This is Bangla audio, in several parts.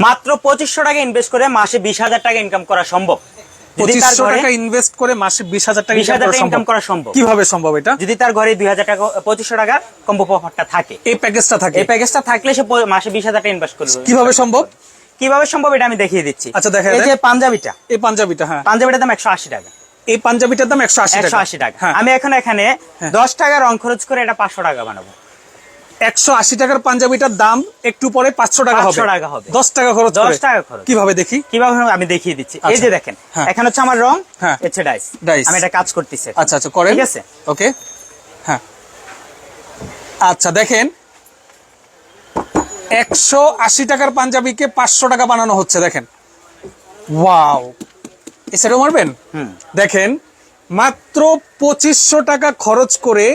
মাত্র 2500 টাকা ইনভেস্ট করে মাসে 20,000 টাকা ইনকাম করা সম্ভব। 2500 টাকা ইনভেস্ট করে মাসে 20,000 টাকা ইনকাম করা সম্ভব। কিভাবে সম্ভব এটা? যদি তার ঘরে 2000 টাকা 2500 টাকার কম্বো অফারটা থাকে, এই প্যাকেজটা থাকে, এই প্যাকেজটা থাকলে সে মাসে 20,000 টাকা ইনভেস্ট করবে। কিভাবে সম্ভব? কিভাবে সম্ভব এটা আমি দেখিয়ে দিচ্ছি। আচ্ছা দেখেন, এই যে পাঞ্জাবিটা, এই পাঞ্জাবিটা, হ্যাঁ পাঞ্জাবিটার দাম 180 টাকা। এই পাঞ্জাবিটার দাম 180 টাকা। আমি এখন এখানে 10 টাকা রং খরচ করে এটা 500 টাকা বানাবো। 180 টাকার পাঞ্জাবিটার দাম একটু পরে 500 টাকা হবে। 10 টাকা খরচ করে। 10 টাকা খরচ কিভাবে দেখি? কিভাবে আমি দেখিয়ে দিচ্ছি। এই যে দেখেন, এখানে হচ্ছে আমার রং, হচ্ছে ডাইস। আমি এটা কাজ করতেছি। আচ্ছা আচ্ছা করেন, ঠিক আছে, ওকে। হ্যাঁ আচ্ছা দেখেন, 180 টাকার পাঞ্জাবিকে 500 টাকা বানানো হচ্ছে। দেখেন, ওয়াও, এসেও মারবেন। দেখেন, মাত্র 2500 টাকা খরচ করে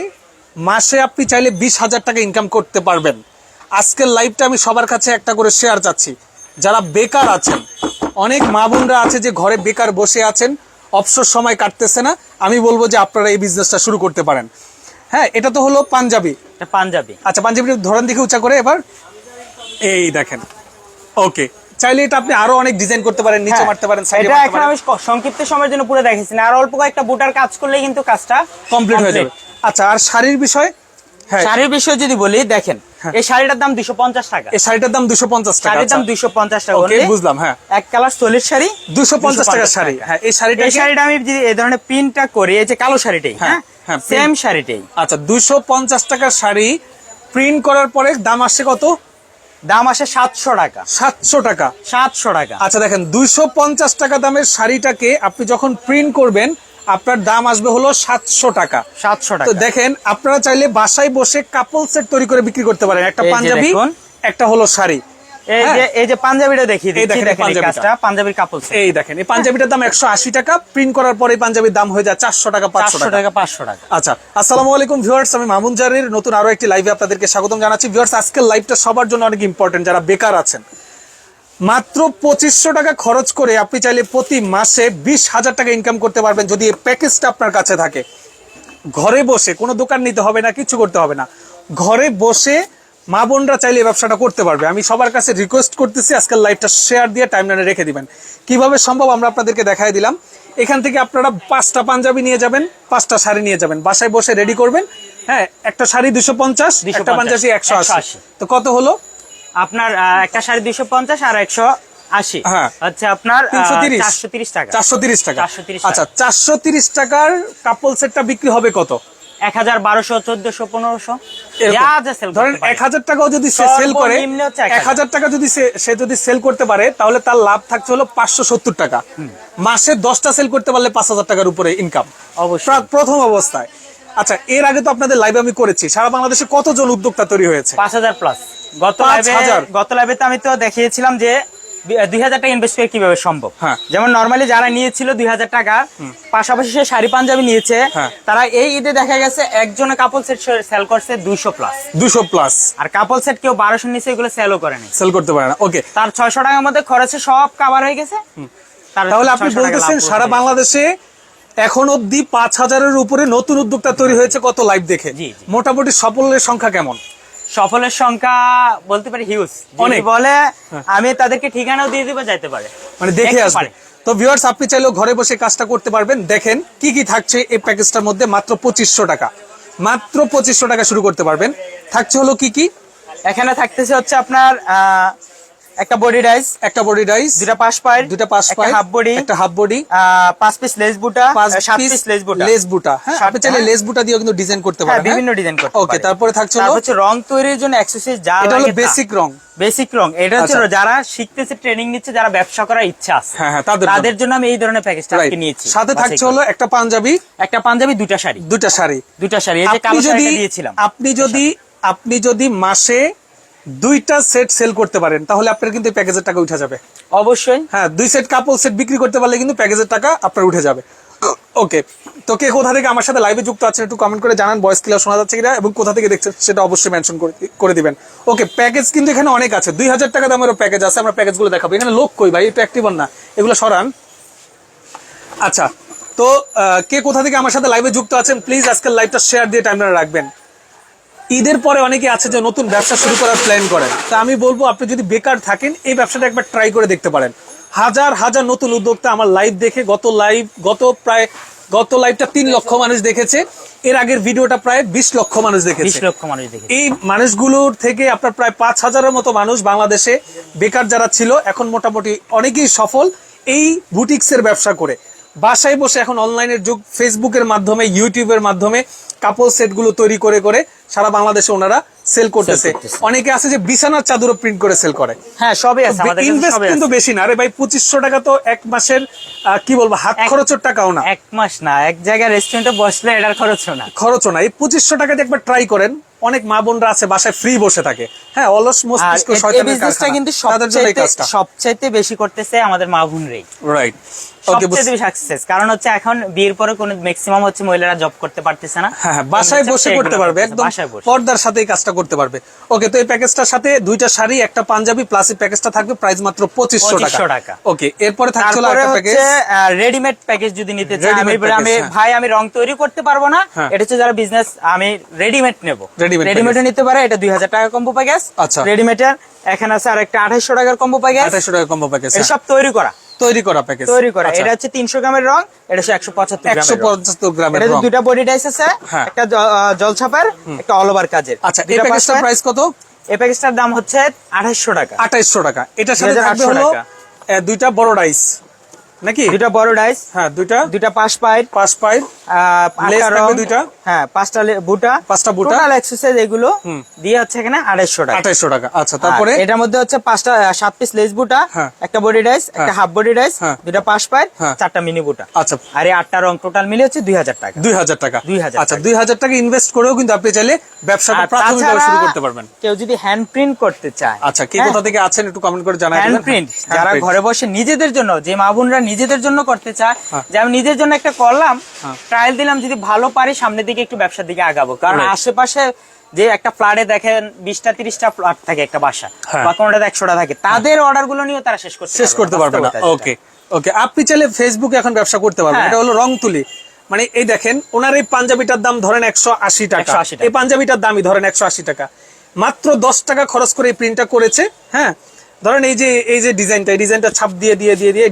মাসে আপনি চাইলে 20,000 টাকা ইনকাম করতে পারবেন। আজকের লাইভটা আমি সবার কাছে একটা করে শেয়ার চাচ্ছি। যারা বেকার আছেন, অনেক মা বোনরা আছে যে ঘরে বেকার বসে আছেন, অবসর সময় কাটতেছে না, আমি বলবো যে আপনারা এই বিজনেসটা শুরু করতে পারেন। হ্যাঁ, এটা তো হলো পাঞ্জাবি। পাঞ্জাবি, আচ্ছা, পাঞ্জাবিটা ধরেন দেখি উঁচা করে এবার। এই দেখেন, ওকে। চাইলে এটা আপনি আরো অনেক ডিজাইন করতে পারেন, নিচে মারতে পারেন, সাইডে মারতে পারেন। আমি সংক্ষিপ্ত সময়ের জন্য পুরো দেখাইছি না, আর অল্প কয়েকটা বুটার কাজ করলেই কিন্তু কাজটা কমপ্লিট হয়ে যাবে। আচ্ছা, আর শাড়ির বিষয়? হ্যাঁ, শাড়ির বিষয় যদি বলি, দেখেন এই শাড়িটার দাম 250 টাকা। এই শাড়িটার দাম 250 টাকা। শাড়ির দাম 250 টাকা। ওকে, বুঝলাম। হ্যাঁ, এক কালার সলিড শাড়ি 250 টাকার শাড়ি। হ্যাঁ, এই শাড়িটা আমি যদি এই ধরনের প্রিন্টটা করি, এই যে কালো শাড়িটাই, হ্যাঁ সেম শাড়িটাই। আচ্ছা, 250 টাকার শাড়ি প্রিন্ট করার পরে দাম আসছে কত? দাম আসে 700 টাকা। 700 টাকা, 700 টাকা। আচ্ছা দেখেন, 250 টাকা দামের শাড়িটাকে আপনি যখন প্রিন্ট করবেন, আপনার দাম আসবে হলো 700 টাকা। 700 টাকা। তো দেখেন, আপনারা চাইলে বাসায় বসে কাপল সেট তৈরি করে বিক্রি করতে পারেন। একটা পাঞ্জাবি, একটা হলো শাড়ি। এই যে পাঞ্জাবিটা দেখিয়ে দিচ্ছি, দেখেন এই কাজটা পাঞ্জাবির কাপল সেট। এই দেখেন, এই পাঞ্জাবিটার দাম 180 টাকা, প্রিন্ট করার পরে এই পাঞ্জাবির দাম হয়ে যায় 400 টাকা, 500 টাকা, 500 টাকা। আচ্ছা, আসসালামু আলাইকুম ভিউয়ার্স, আমি মামুন জারির নতুন আরো একটি লাইভে আপনাদেরকে স্বাগতম জানাচ্ছি। ভিউয়ার্স, আজকের লাইভটা সবার জন্য অনেক ইম্পর্টেন্ট, যারা বেকার আছেন। মাত্র 2500 টাকা খরচ করে আপনি চাইলে প্রতি মাসে 20,000 টাকা ইনকাম করতে পারবেন, যদি এই প্যাকেজটা আপনার কাছে থাকে। ঘরে বসে, কোনো দোকান নিতে হবে না, কিছু করতে হবে না, ঘরে বসে মা বোনরা চাইলে এই ব্যবসাটা করতে পারবে। আমি সবার কাছে রিকোয়েস্ট করতেছি, আজকাল লাইভটা শেয়ার দিয়ে টাইমলাইনে রেখে দিবেন। কিভাবে সম্ভব আমরা আপনাদেরকে দেখাই দিলাম। এখান থেকে আপনারা 5টা পাঞ্জাবি নিয়ে যাবেন, 5টা শাড়ি নিয়ে যাবেন, বাসায় বসে রেডি করবেন। হ্যাঁ, একটা শাড়ি 250, একটা পাঞ্জাবি 180। তো কত হলো আপনার? একটা শাড়ি 250 আর 180, হ্যাঁ আচ্ছা আপনার 430 টাকা। 430 টাকা। আচ্ছা, 430 টাকার কাপল সেটটা বিক্রি হবে কত? 1000, 1200, 1400, 1500। ধরেন 1000 টাকাও যদি সে সেল করে, 1000 টাকা যদি সে যদি সেল করতে পারে, তাহলে তার লাভ থাকছে হলো 570 টাকা। মাসে 10টা সেল করতে পারলে 5000 টাকার উপরে ইনকাম অবশ্যই প্রথম অবস্থায়। আচ্ছা, এর আগে তো আপনাদের লাইভে আমি করেছি, সারা বাংলাদেশে কতজন উদ্যোক্তা তৈরি হয়েছে? 5000 প্লাস। গত লাইভে তো আমি তো দেখিয়েছিলাম যে 2000 টাকা ইনভেস্ট করে কিভাবে সম্ভব। যেমন নরমালি যারা নিয়েছিল 2000 টাকা, পাশাপাশি সে শাড়ি পাঞ্জাবি নিয়েছে, তারা এই ঈদে দেখা গেছে একজনে কাপল সেট সেল করছে 200 প্লাস। 200 প্লাস। আর কাপল সেট কেউ 1200 নিচে এগুলো সেলও করে না, সেল করতে পারে না। ওকে, তার 600 টাকার মধ্যে খরচে সব কভার হয়ে গেছে। তাহলে আপনি বলতেছেন সারা বাংলাদেশে এখন অব্দি 5000-এর উপরে নতুন উদ্যোক্তা তৈরি হয়েছে কত লাইভ দেখে? মোটামুটি সফলের সংখ্যা কেমন? সফলের সংখ্যা বলতে পারি হিউজ, অনেক। বলে আমি তাদেরকে ঠিকানাও দিয়ে দিব, যাইতে পারে, মানে দেখে আসবে। তো ভিউয়ার্স, আপনি চাইলেও ঘরে বসে কাজটা করতে পারবেন। দেখেন কি কি থাকছে এই প্যাকেজটার মধ্যে। মাত্র 2500 টাকা, মাত্র 2500 টাকা শুরু করতে পারবেন। থাকছে হলো কি কি? এখানে থাকতেছে হচ্ছে আপনার একটা বডি ডাইস, দুটা পাশ পায়ের, হাফ বডি, একটা হাফ বডি, 5 পিস লেস বুটা, 7 পিস লেস বুটা। হ্যাঁ, আপনি চাইলে লেস বুটা দিয়েও কিন্তু ডিজাইন করতে পারেন, বিভিন্ন ডিজাইন করতে পারেন। ওকে, তারপরে থাকছে হচ্ছে রং তৈরির জন্য অ্যাকসেসরিজ, যা এটা হলো বেসিক রং। এটা হচ্ছে যারা শিখতেছে, ট্রেনিং নিচ্ছে, যারা ব্যবসা করার ইচ্ছা আছে, হ্যাঁ, তাদের জন্য আমি এই ধরনের প্যাকেজটা নিয়েছি। সাথে থাকছে হলো একটা পাঞ্জাবি, দুটা শাড়ি, এই যে কালো শাড়িটা দিয়েছিলাম। আপনি যদি মাসে 2টা সেট সেল করতে পারেন, তাহলে আপনার কিন্তু প্যাকেজের টাকা উঠে যাবে অবশ্যই। হ্যাঁ, 2 সেট কাপল সেট বিক্রি করতে পারলে কিন্তু প্যাকেজের টাকা আপনার উঠে যাবে। ওকে, তো কে কোথা থেকে আমার সাথে লাইভে যুক্ত আছেন একটু কমেন্ট করে জানান, ভয়েস ক্লিয়ার শোনা যাচ্ছে কিনা এবং কোথা থেকে দেখছেন সেটা অবশ্যই মেনশন করে দিবেন। ওকে, প্যাকেজ কিন্তু এখানে অনেক আছে, 2000 টাকা দামেরও প্যাকেজ আছে। আমরা প্যাকেজগুলো দেখাবো। এখানে লোক কই ভাই, এটা অ্যাক্টিভ না, এগুলো সরান। আচ্ছা, তো কে কোথা থেকে আমার সাথে লাইভে যুক্ত আছেন, প্লিজ আজকের লাইভটা শেয়ার দিয়ে টাইমলাইনে রাখবেন। ঈদের পরে অনেকে আছে যে নতুন ব্যবসা শুরু করার প্ল্যান করেন, তা আমি বলবো আপনি যদি বেকার থাকেন এই ব্যবসাটা একবার ট্রাই করে দেখতে পারেন। হাজার হাজার নতুন উদ্যোক্তা আমার লাইভ দেখে গত লাইভটা 3 লক্ষ মানুষ দেখেছে, এর আগের ভিডিওটা প্রায় 20 লক্ষ মানুষ দেখেছে। 20 লক্ষ মানুষ দেখেছে। এই মানুষগুলোর থেকে আপনার প্রায় 5,000-এর মতো মানুষ বাংলাদেশে বেকার যারা ছিল এখন মোটামুটি অনেকেই সফল এই বুটিক্সের ব্যবসা করে। বাসায় বসে এখন অনলাইনের যুগ, ফেসবুকের মাধ্যমে, ইউটিউবের মাধ্যমে কাপড় সেট গুলো তৈরি করে করে সারা বাংলাদেশে ওনারা সেল করতেছে। অনেকে আছে যে বিছানার চাদরও প্রিন্ট করে সেল করে। হ্যাঁ, সবই আছে আমাদের কাছে, ইনভেস্ট কিন্তু বেশি না। আরে ভাই 2500 টাকা তো এক মাসের কি বলবো হাত খরচের টাকাও না। এক মাস না, এক জায়গায় রেস্টুরেন্টে বসলে এটার খরচও না। এই 2500 টাকা দিয়ে একবার ট্রাই করেন। অনেক মা বোনরা আছে বাসায় ফ্রি বসে থাকে, হ্যাঁ, অলস মস্তিষ্ক শয়তানের কারখানা, কিন্তু সবচাইতে বেশি করতেছে আমাদের মা বোনরাই। রাইট, সবচেয়ে বেশি সাকসেস। কারণ হচ্ছে এখন বিয়ের পরে কোন ম্যাক্সিমাম হচ্ছে মহিলারা জব করতে পারতেছে না। হ্যাঁ, বাসায় বসে করতে পারবে, একদম পর্দার সাথেই কাজটা করতে পারবে। ওকে, তো এই প্যাকেজটার সাথে 2টা শাড়ি, একটা পাঞ্জাবি প্লাস এই প্যাকেজটা থাকবে প্রাইস মাত্র 2500 টাকা। ওকে, এরপরে থাকছে আরেকটা প্যাকেজ, রেডিমেড প্যাকেজ যদি নিতে চাই। আমি রং তৈরি করতে পারবো না, এটা হচ্ছে যারা বিজনেস, আমি রেডিমেড নেব, রেডিমেডও নিতে পারে। এটা 2000 টাকা কম্বো প্যাকেজ। আচ্ছা, রেডিমেডের এখানে আছে আরেকটা 2800 টাকার কম্বো প্যাকেজ। 2800 টাকা কম্বো প্যাকেজ, সব তৈরি করা প্যাকেজ, তৈরি করা। এটা হচ্ছে 300 গ্রামের রং, এটা হচ্ছে 175 গ্রামের রং। দুটো বডি ডাইস আছে, একটা জলছাপার, একটা অল ওভার কাজের। আচ্ছা, এই প্যাকেজটার প্রাইস কত? এই প্যাকেজটার দাম হচ্ছে 2800 টাকা। 2800 টাকা। এটার সাথে থাকবে হলো 2টা বড় ডাইস নাকি? 2টা বড় ডাইস, হ্যাঁ, 2টা পাশ পাইপ, লেস থাকবে 2টা, হ্যাঁ, 5টা বুটা, টোটাল এক্সারসাইজ এগুলো দিয়ে হচ্ছে এখানে 2800 টাকা। আচ্ছা, তারপরে এটার মধ্যে হচ্ছে 7 পিস লেস বুটা, একটা বডি ডাইস, একটা হাফ বডি ডাইস, 2টা পাশ পাইপ, 4টা মিনি বুটা। আচ্ছা, আর এই 8টা রং টোটাল মিলে হচ্ছে 2000 টাকা। 2000 টাকা। আচ্ছা, 2000 টাকা ইনভেস্ট করেও কিন্তু আপনি চাইলে ব্যবসাটা প্রাথমিকভাবে শুরু করতে পারবেন। কেউ যদি হ্যান্ড প্রিন্ট করতে চায়, আচ্ছা, কে কোথা থেকে আছেন একটু কমেন্ট করে জানাবেন। হ্যান্ড প্রিন্ট যারা ঘরে বসে নিজেদের জন্য, যে মা বোনরা নিজেদের জন্য করতে চায়, যে আমি নিজের জন্য একটা করলাম, ট্রায়াল দিলাম, যদি ভালো পারি সামনের দিকে একটু ব্যবসার দিকে আগাবো। কারণ আশেপাশে যে একটা ফ্ল্যাটে দেখেন 20টা 30টা ফ্ল্যাট থাকে একটা বাসা, বা কোনটা 100টা থাকে, তাদের অর্ডার গুলো নিয়েও তারা শেষ করতে পারবে না। ওকে, আপনি চাইলে ফেসবুকে এখন ব্যবসা করতে পারবেন। এটা হলো রং তুলি, মানে এই দেখেন ওনার এই পাঞ্জাবিটার দাম ধরেন 180 টাকা, এই পাঞ্জাবিটার দামই ধরেন 180 টাকা। মাত্র 10 টাকা খরচ করে এই প্রিন্টটা করেছে। হ্যাঁ, ধরেন এই যে ডিজাইনটা ছাপ দিয়ে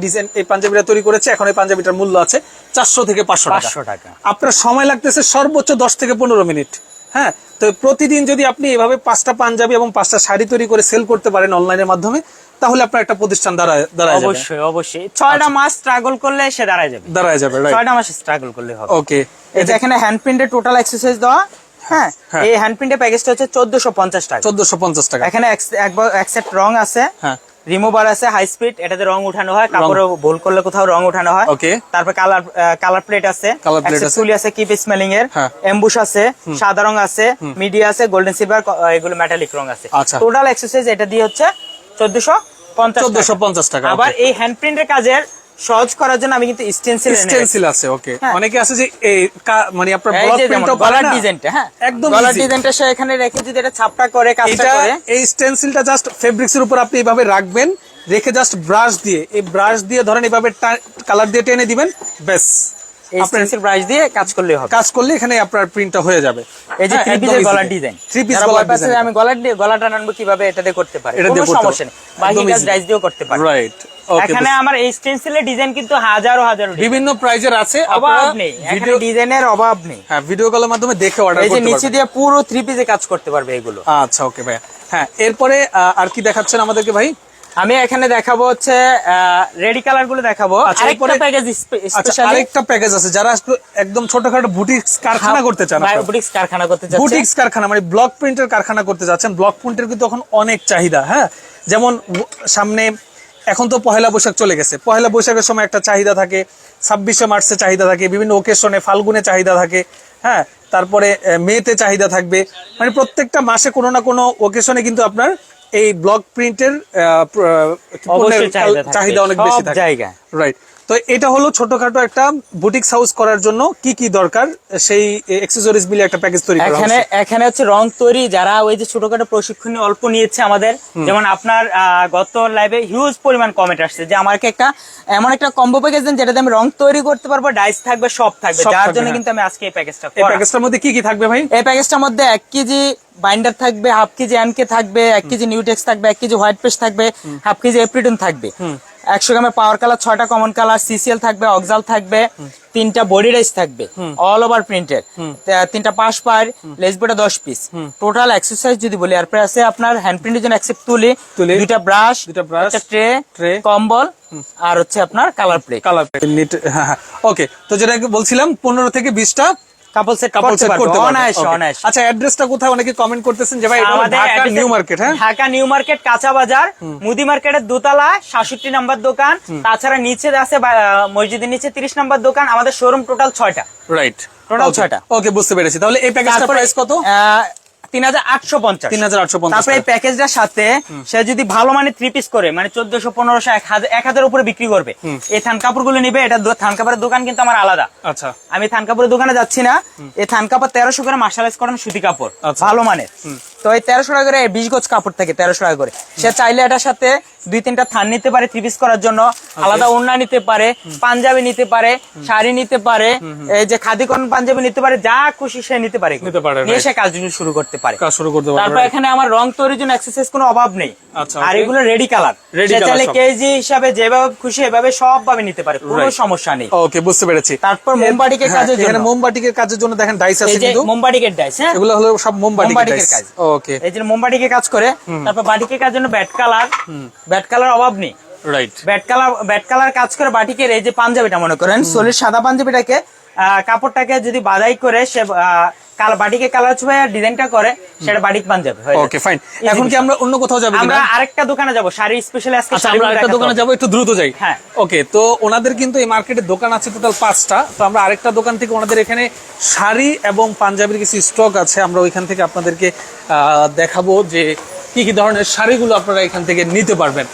ডিজাইন এই পাঞ্জাবিটা তৈরি করেছে। এখন এই পাঞ্জাবিটার মূল্য আছে 400 থেকে 500 টাকা। আপনার সময় লাগতেছে সর্বোচ্চ 10 থেকে 15 মিনিট। হ্যাঁ, তো প্রতিদিন যদি আপনি এভাবে 5টা পাঞ্জাবি এবং 5টা শাড়ি তৈরি করে সেল করতে পারেন অনলাইনের মাধ্যমে, তাহলে আপনার একটা প্রতিষ্ঠান দাঁড়ায় যাবে। অবশ্যই 6টা মাস স্ট্রাগল করলে সে দাঁড়ায় যাবে। 6টা মাস স্ট্রাগল করলে হবে। ওকে, এই যে এখানে হ্যান্ড প্রিন্টের টোটাল এক্সারসাইজ দেওয়া। হ্যাঁ, এই হ্যান্ড প্রিন্টের প্যাকেজটা হচ্ছে 1450 টাকা। 1450 টাকা। এখানে এক সেট রং আছে, রিমুভার আছে, হাই স্পিড, এটাতে রং উঠানো হয়, কাপড়ে ভুল করলে কোথাও রং উঠানো হয়। তারপর কালার প্লেট আছে, তুলি আছে, কিপ স্মেলিং এর, এমবুশ আছে, সাদা রং আছে, মিডিয়া আছে, গোল্ডেন সিলভার, এগুলো মেটালিক রং আছে। টোটাল এক্সারসাইজ এটা দিয়ে হচ্ছে 1450 টাকা। আবার এই হ্যান্ড প্রিন্টের কাজের সহজ করার জন্য আমি কিন্তু স্টেনসিল আছে। ওকে, অনেকে আছে যে এই মানে আপনার ব্লক প্রিন্টও গলার ডিজাইনটা, হ্যাঁ, একদম গলার ডিজাইনটা সে এখানে রেখে যদি এটা ছাপটা করে কাজটা করে, এই স্টেনসিলটা জাস্ট ফেব্রিক্স এর উপর আপনি এইভাবে রাখবেন, রেখে জাস্ট ব্রাশ দিয়ে ধরেন এইভাবে কালার দিয়ে টেনে দিবেন, ব্যাস স্টেনসিল ব্রাশ দিয়ে কাজ করলে এখানে আপনার প্রিন্টটা হয়ে যাবে। এই যে 3 পিসের গলার ডিজাইন, 3 পিস গলার ডিজাইন, আমি গলাটা আনবো কিভাবে, এটাতে করতে পারি, কোনো সমস্যা নেই, বাকি কাজ ডাইস দিয়েও করতে পারি। রাইট, এখানে আমার এই স্টেনসিলের ডিজাইন কিন্তু হাজারো বিভিন্ন প্রাইজের আছে, অভাব নেই, এখানে ডিজাইনের অভাব নেই। হ্যাঁ, ভিডিও কলের মাধ্যমে দেখে অর্ডার করতে পারবেন। এই যে নিচে দিয়ে পুরো 3 পিসে কাজ করতে পারবে এগুলো। আচ্ছা, ওকে ভাই। হ্যাঁ, এরপরে আর কি দেখাচ্ছেন আমাদেরকে ভাই? আমি এখানে দেখাবো হচ্ছে রেডি কালার গুলো দেখাবো। আরেকটা প্যাকেজ আছে যারা একদম ছোটখাটো বুটিক্স কারখানা করতে চান, বুটিক্স কারখানা মানে ব্লক প্রিন্টের কারখানা করতে যাচ্ছেন। ব্লক প্রিন্টের কিন্তু এখন অনেক চাহিদা। হ্যাঁ, যেমন সামনে এখন তো পহেলা বৈশাখ চলে গেছে, পহেলা বৈশাখের সময় একটা চাহিদা থাকে, 26শে মার্চে চাহিদা থাকে, বিভিন্ন ওকেশনে ফাল্গুনে চাহিদা থাকে। হ্যাঁ, তারপরে মেতে চাহিদা থাকবে, মানে প্রত্যেকটা মাসে কোনো না কোনো ওকেশনে কিন্তু আপনার এই ব্লক প্রিন্টের চাহিদা অনেক বেশি থাকে। রাইট, তো এটা হলো ছোটখাটো একটা বুটিক্স হাউস করার জন্য কি কি দরকার সেই অ্যাকসেসরিজ মিলে একটা প্যাকেজ তৈরি করা এখানে এখানে হচ্ছে রং তৈরি, যারা ওই যে ছোটখাটো প্রশিক্ষণ অল্প নিয়েছে আমাদের, যেমন আপনার গত লাইভে হিউজ পরিমাণ কমেন্ট আসছে যে আমাকে একটা এমন একটা কম্বো প্যাকেজ দেন যেটাতে আমি রং তৈরি করতে পারবো, ডাইস থাকবে, সব থাকবে, যার জন্য কিন্তু আমি আজকে এই প্যাকেজটা এই প্যাকেজটার মধ্যে কি কি থাকবে ভাই? এই প্যাকেজটার মধ্যে 1 কেজি বাইন্ডার থাকবে, 1/2 কেজি এমকে থাকবে, 1 কেজি নিউটেক্স থাকবে, 1 কেজি হোয়াইট পেস্ট থাকবে, 1/2 কেজি এপ্রিটন থাকবে, 100 গ্রামের পাওয়ার কালার, 6টা কমন কালার, সিসিএল থাকবে, অক্সাল থাকবে, 3টা বডি রাইস থাকবে অল ওভার প্রিন্টেড, 3টা পাশ পার, লেসবোটা 10 পিস, টোটাল এক্সারসাইজ যদি বলি আর আছে আপনার হ্যান্ড প্রিন্টের জন্য অ্যাকসেপ্ট তুলি, 2টা ব্রাশ, একটা ট্রে, কম্বল, আর হচ্ছে আপনার কালার প্লেট। ওকে, তো যেটা বলছিলাম 15 থেকে 20টা কাপল সেট করতে পারবে। আচ্ছা, অ্যাড্রেসটা কোথায়? অনেকে কমেন্ট করতেছেন যে ভাই এটা ঢাকা নিউ মার্কেট। হ্যাঁ, ঢাকা নিউ মার্কেট, কাঁচা বাজার, মুদি মার্কেটের দোতলা 67 নম্বর দোকান। তাছাড়া নিচে আছে মসজিদের নিচে 30 নম্বর দোকান। আমাদের শোরুম টোটাল 6টা। রাইট, টোটাল 6টা। ওকে, বুঝতে পেরেছি। তাহলে এই প্যাকেজটার প্রাইস কত? 3850। 3850। তারপরে এই প্যাকেজটার সাথে সে যদি ভালো মানে 3 পিস করে মানে 1400, 1500, 1000 উপরে বিক্রি করবে, এই থান কাপড়গুলো নিবে। এটা থান কাপড়ের দোকান কিন্তু আমার আলাদা। আচ্ছা, আমি থান কাপড়ের দোকানে যাচ্ছি না। এই থান কাপড় 1300 করে মার্শালাইজ করেন সুতি কাপড়, ভালো মানের। তো এই 1300 টাকা করে 20 গজ কাপড় থাকে 1300 টাকা করে। সে চাইলে এটার সাথে 2-3টা থান নিতে পারে 3 পিস করার জন্য, আলাদা ওড়না নিতে পারে, পাঞ্জাবি নিতে পারে, শাড়ি নিতে পারে, এই যে খাদি কটন পাঞ্জাবি নিতে পারে, যা খুশি সে নিতে পারে, নিয়ে সে কাজ শুরু করতে পারে। তারপর এখানে আমার রং তৈরির জন্য এক্সারসাইজ কোনো অভাব নেই। আর এগুলো রেডি কালার, সে চাইলে কেজি হিসাবে যেভাবে খুশি এভাবে সবভাবে নিতে পারে, কোনো সমস্যা নেই। ওকে, বুঝতে পেরেছি। তারপর মোমবাটিকের কাজের জন্য, এখানে মোমবাটিকের কাজের জন্য দেখেন ডাইস আছে কিন্তু মোমবাটিকের ডাইস। হ্যাঁ, এগুলো হলো সব মোমবাটিকের কাজ। ওকে, এই যে মোমবাটিকের কাজ করে। তারপর বাটিকের কাজ জন্য ব্যাট কালার অভাব নেই। রাইট, ব্যাট কালার কাজ করে বাটিকের। এই যে পাঞ্জাবিটা মনে করেন সোলের সাদা পাঞ্জাবিটাকে কাপড়টাকে যদি বাদাই করে সে বাটিকে কালার ছুঁয়ে ডিজাইনটা করে, সেটা বাটিক পাঞ্জাবি। ওকে, ফাইন। এখন কি আমরা অন্য কোথাও যাব? আমরা আরেকটা দোকানে যাব, শাড়ি স্পেশালি আজকে শাড়ি। আমরা আরেকটা দোকানে যাব, একটু দ্রুত যাই। হ্যাঁ, ওকে। তো ওনাদের কিন্তু এই মার্কেটে দোকান আছে টোটাল 5টা। তো আমরা আরেকটা দোকান থেকে ওনাদের এখানে শাড়ি এবং পাঞ্জাবির কিছু স্টক আছে, আমরা ওইখান থেকে আপনাদেরকে দেখাবো যে কি কি ধরনের শাড়িগুলো আপনারা এখান থেকে নিতে পারবেন।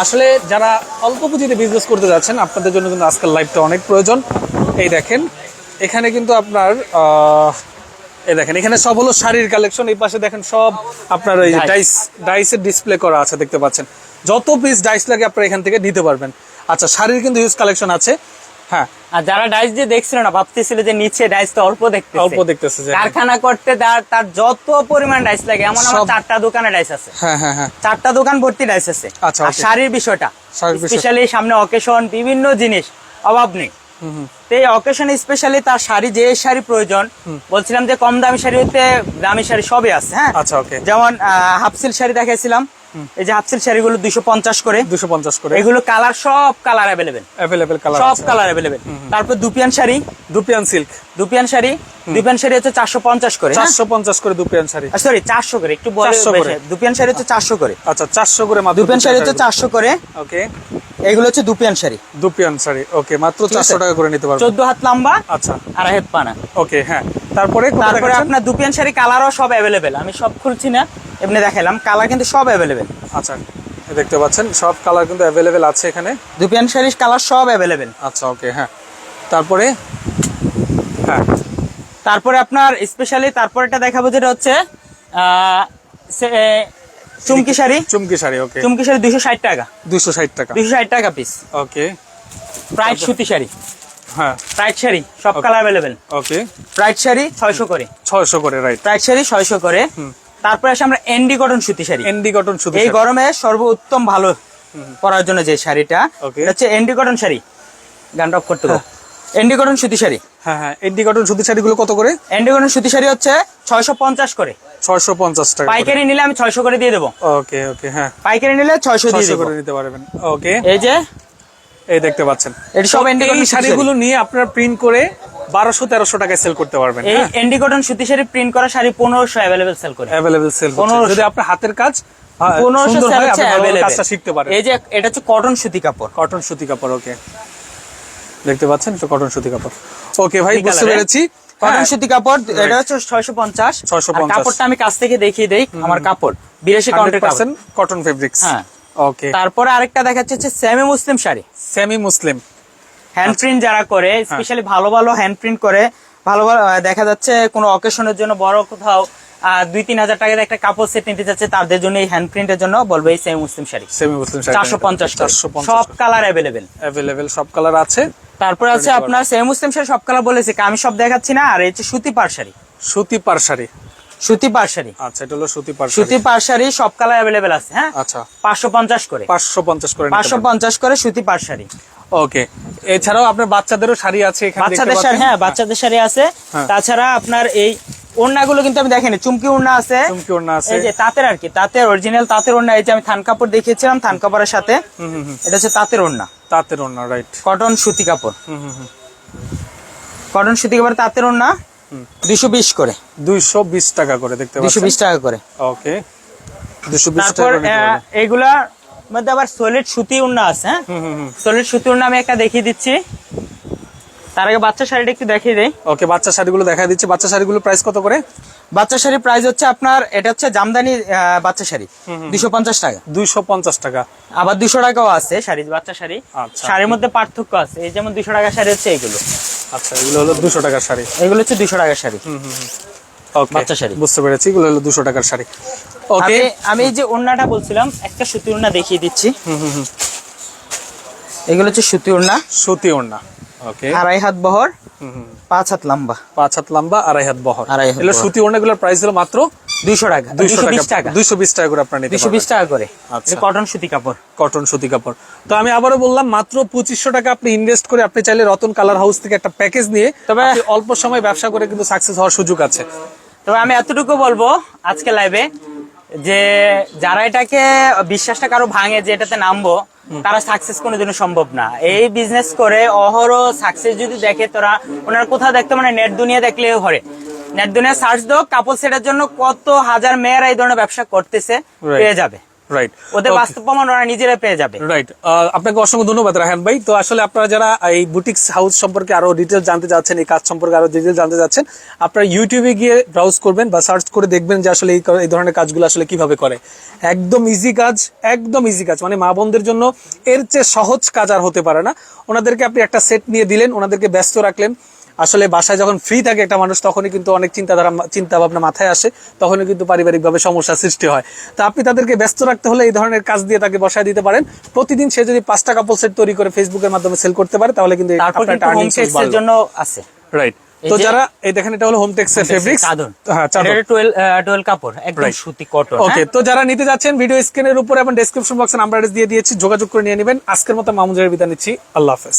আসলে যারা অল্প পুঁজিতে বিজনেস করতে যাচ্ছেন, আপনাদের জন্য কিন্তু আজকাল লাইফটা অনেক প্রয়োজন। এই দেখেন, এখানে কিন্তু আপনার এই দেখেন, এখানে সব হলো শাড়ির কালেকশন। এই পাশে দেখেন সব আপনার ওই ডাইসের ডিসপ্লে করা আছে, দেখতে পাচ্ছেন। যত পিস ডাইস লাগে আপনারা এখান থেকে নিতে পারবেন। আচ্ছা, শাড়ির কিন্তু হিউজ কালেকশন আছে। হ্যাঁ, আর যারা ডাইস দিয়ে দেখছিল না, ভাবতেছিল যে নিচে ডাইস তো অল্প দেখতেছে, কারখানা করতে তার যত পরিমাণ ডাইস লাগে, এমন আমার 4টা দোকানে ডাইস আছে। হ্যাঁ হ্যাঁ হ্যাঁ, 4টা দোকান ভর্তি ডাইস আছে। আচ্ছা, আর শাড়ির বিষয়টা স্পেশালি সামনে অকেশন, বিভিন্ন জিনিস অভাব নেই। এই অকেশনে স্পেশালি তার শাড়ি, যে শাড়ি প্রয়োজন, বলছিলাম যে কম দামি শাড়ি হইতে দামি শাড়ি সবই আছে। হ্যাঁ, আচ্ছা, ওকে। যেমন হাফসিল শাড়ি দেখাইছিলাম, এই যে হাফসিল শাড়িগুলো 250 করে। এগুলো কালার, সব কালার অ্যাভেলেবেল, সব কালার অ্যাভেলেবেল। তারপর দুপিয়ান শাড়ি, দুপিয়ান শাড়ি হচ্ছে 450 করে। 450 করে দুপিয়ান শাড়ি, সরি 400 করে, একটু বলে। দুপিয়ান শাড়ি হচ্ছে 400 করে। আচ্ছা, 400 করে মাত্র। দুপিয়ান শাড়ি হচ্ছে 400 করে। ওকে, এগুলো হচ্ছে দুপিয়ান শাড়ি। ওকে, মাত্র 400 টাকা করে নিতে পারবেন। 14 হাত লম্বা, আচ্ছা, আর হাত পানা। ওকে, হ্যাঁ। তারপরে আপনার দুপিয়ান শাড়ি কালারও সব অ্যাভেলেবেল। আমি সব খুলছি না, এমনি দেখাইলাম, কালার কিন্তু সব অ্যাভেলেবেল। আচ্ছা, দেখতে পাচ্ছেন সব কালার কিন্তু অ্যাভেলেবেল আছে এখানে। দুপিয়ান শাড়ির কালার সব অ্যাভেলেবেল। আচ্ছা, ওকে, হ্যাঁ। তারপরে হ্যাঁ, তারপরে আপনার স্পেশালি তারপরেটা দেখাবো যেটা হচ্ছে চুমকি শাড়ি। ওকে, চুমকি শাড়ি 260 টাকা। 260 টাকা পিস। ওকে। প্রাইড সুতি শাড়ি। হ্যাঁ, প্রাইড শাড়ি সব কালার अवेलेबल। ওকে, প্রাইড শাড়ি 600 করে। রাইট। প্রাইড শাড়ি 600 করে। তারপরে আসে আমরা এনডি কটন সুতি শাড়ি। এই গরমে সর্বোত্তম ভালো পরার জন্য যে শাড়িটা, এটা হচ্ছে এনডি কটন শাড়ি। গান অফ করতে হবে। এনডি কটন সুতি শাড়ি। হ্যাঁ, এনডি কটন সুতি শাড়িগুলো কত করে? এনডি কটন সুতি শাড়ি হচ্ছে 650 করে। 650 টাকা। পাইকারি নিলে আমি 600 করে দিয়ে দেবো। ওকে, হ্যাঁ, পাইকারি নিলে 600 দিয়ে দেবো, করে নিতে পারবেন। ওকে, এই যে এই দেখতে পাচ্ছেন, এটা সব এনডি কটন শাড়িগুলো নিয়ে আপনারা প্রিন্ট করে 1200-1300 টাকায় সেল করতে পারবেন। এই এনডি কটন সুতি শাড়ি প্রিন্ট করা শাড়ি 1500 अवेलेबल সেল করে। যদি আপনার হাতের কাজ 1500 সেল হচ্ছে अवेलेबल, কাজটা শিখতে পারেন। এই যে এটা হচ্ছে কটন সুতি কাপড়। ওকে, দেখতে পাচ্ছেন এটা কটন সুতি কাপড়। ওকে ভাই, বুঝতে পেরেছি। কটন সুতি কাপড়, এটা হচ্ছে 650। কাপড়টা আমি কাছ থেকে দেখিয়ে দেই। আমার কাপড় 82 কাউন্টের কাপড়, কটন ফেব্রিক্স। হ্যাঁ, ওকে। তারপরে আরেকটা দেখাচ্ছে হচ্ছে সেমি মুসলিম শাড়ি। হ্যান্ড প্রিন্ট যারা করে, স্পেশালি ভালো ভালো হ্যান্ড প্রিন্ট করে, ভালো ভালো দেখা যাচ্ছে কোনো অকেশনের জন্য বড় কোথাও 2-3 হাজার টাকার একটা কাপড় সেট নিতে চাচ্ছে, তাদের জন্য এই হ্যান্ড প্রিন্টের জন্য বলবো এই সেমি মুসলিম শাড়ি। 450 টাকা, সব কালার অ্যাভেলেবেল, সব কালার আছে। তারপর আছে আপনার সেমি মুসলিম শাড়ি, সব কালার বলেছি, আমি সব দেখাচ্ছি না। আর এই হচ্ছে সুতি পাড় শাড়ি, সুতি পাড় শাড়ি, সুতি পাড় শাড়ি। আচ্ছা, এটা হলো সুতি পাড় শাড়ি। সুতি পাড় শাড়ি সব কালার অ্যাভেলেবেল আছে। হ্যাঁ, আচ্ছা, 550 করে, 550 করে, 550 করে সুতি পাড় শাড়ি। ওকে, এছাড়াও আপনার বাচ্চাদেরও শাড়ি আছে এখানে, বাচ্চাদের শাড়ি, হ্যাঁ বাচ্চাদের শাড়ি আছে। তাছাড়া আপনার এই ওড়নাগুলো কিন্তু আমি দেখিনি, চুমকি ওড়না আছে, চুমকি ওড়না আছে, এই যে তাঁতের আর কি, তাঁতের অরিজিনাল তাঁতের ওড়না। এই যে আমি থান কাপড় দেখিয়েছিলাম, থান কাপড়ের সাথে এটা হচ্ছে তাঁতের ওড়না, তাঁতের ওড়না, রাইট, কটন সুতি কাপড়, কটন সুতি কাপড় তাঁতের ওড়না, 220 করে, 220 টাকা করে, দেখতে পাচ্ছেন 220 টাকা করে। ওকে, 220 তারপর টাকা করে। এগুলার মধ্যে আবার সলিড সুতি ওড়না আছে। হ্যাঁ, সলিড সুতি ওড়না আমি একটা দেখিয়ে দিচ্ছি। তার আগে বাচ্চা শাড়িটা একটু দেখিয়ে দেই। ওকে, বাচ্চা শাড়িগুলো দেখা দিচ্ছি। বাচ্চা শাড়িগুলো প্রাইস কত করে? বাচ্চা শাড়ি প্রাইস হচ্ছে আপনার, এটা হচ্ছে জামদানি বাচ্চা শাড়ি, 250 টাকা, 250 টাকা। আবার 200 টাকাও আছে শাড়ি, বাচ্চা শাড়ি। আচ্ছা, শাড়ির মধ্যে পার্থক্য আছে, এই যেমন 200 টাকা শাড়ি হচ্ছে এগুলো। আচ্ছা, এগুলো হলো 200 টাকার শাড়ি, এগুলো হচ্ছে 200 টাকার শাড়ি, ওকে, বাচ্চা শাড়ি, বুঝতে পেরেছি। এগুলো হলো 200 টাকার শাড়ি। ওকে, আমি এই যে ওড়নাটা বলছিলাম, একটা সুতি ওড়না দেখিয়ে দিচ্ছি। এগুলো হচ্ছে সুতি ওড়না, সুতি ওড়না, ওকে, 2.5 হাত বহর, 5 হাত লম্বা, 5 হাত লম্বা, 2.5 হাত বহর। 2.5 হাত এগুলো সুতি ওড়নাগুলোর প্রাইস হলো মাত্র 200 টাকা, 220 টাকা, 220 টাকা করে আপনারা নিতে পারবেন, 220 টাকা করে। আচ্ছা, কটন সুতি কাপড়, কটন সুতি কাপড়। তো আমি আবারও বললাম, মাত্র 2500 টাকা আপনি ইনভেস্ট করে আপনি চাইলে রতন কালার হাউস থেকে একটা প্যাকেজ নিয়ে তবে আপনি অল্প সময় ব্যবসা করে কিন্তু সাকসেস হওয়ার সুযোগ আছে। তবে আমি এতটুকু বলবো আজকে লাইভে, যে যারা এটাকে বিশ্বাসটা কারো ভাঙে যে এটাতে নামবো, তারা সাকসেস কোনোদিনও সম্ভব না। এই বিজনেস করে অহরহ সাকসেস যদি দেখে, তোরা ওনারা কোথাও দেখতে, মানে নেট দুনিয়া দেখলে হরে, নেট দুনিয়া সার্চ দাও, কাপড় সেটের জন্য কত হাজার মেয়েরা এই ধরনের ব্যবসা করতেছে, পেয়ে যাবে, রাইট, ওদের বাস্তব প্রমাণ ওরা নিজেরা পেয়ে যাবে। রাইট, আপনাকে অসংখ্য ধন্যবাদ রায়হান ভাই। তো আসলে আপনারা যারা এই বুটিক্স হাউস সম্পর্কে আরো ডিটেইলস জানতে যাচ্ছেন, এই কাজ সম্পর্কে আরো ডিটেইলস জানতে যাচ্ছেন, আপনারা ইউটিউবে গিয়ে ব্রাউজ করবেন বা সার্চ করে দেখবেন যে আসলে এই ধরনের কাজগুলো আসলে কিভাবে করে। একদম ইজি কাজ, একদম ইজি কাজ, মানে মা বোনদের জন্য এর চেয়ে সহজ কাজ আর হতে পারে না। ওনাদেরকে আপনি একটা সেট নিয়ে দিলেন, ওনাদেরকে ব্যস্ত রাখলেন। আসলে বাসায় যখন ফ্রি থাকে একটা মানুষ, তখনই কিন্তু অনেক চিন্তা ভাবনা মাথায় আসে, তখনই কিন্তু পারিবারিকভাবে সমস্যার সৃষ্টি হয়। তো আপনি তাদেরকে ব্যস্ত রাখতে হলে এই ধরনের কাজ দিয়ে তাকে বসায় দিতে পারেন। প্রতিদিন সে যদি 5টা কাপড় সেট তৈরি করে ফেসবুকের মাধ্যমে সেল করতে পারে, তাহলে কিন্তু এর জন্য আছে, রাইট। তো যারা এই দেখেন, এটা হলো হোমটেক্স এর ফেব্রিক্স, হ্যাঁ, চাদর, 12 কাপড়, একদম সুতি কটন। ওকে, তো যারা নিতে যাচ্ছেন ভিডিও স্ক্রিনের উপরে এবং ডেসক্রিপশন বক্সে নাম্বার দিয়ে দিয়েছি, যোগাযোগ করে নিয়ে নেবেন। আজকের মতো মামুন জাহের বিদায় নিচ্ছি, আল্লাহ হাফেজ।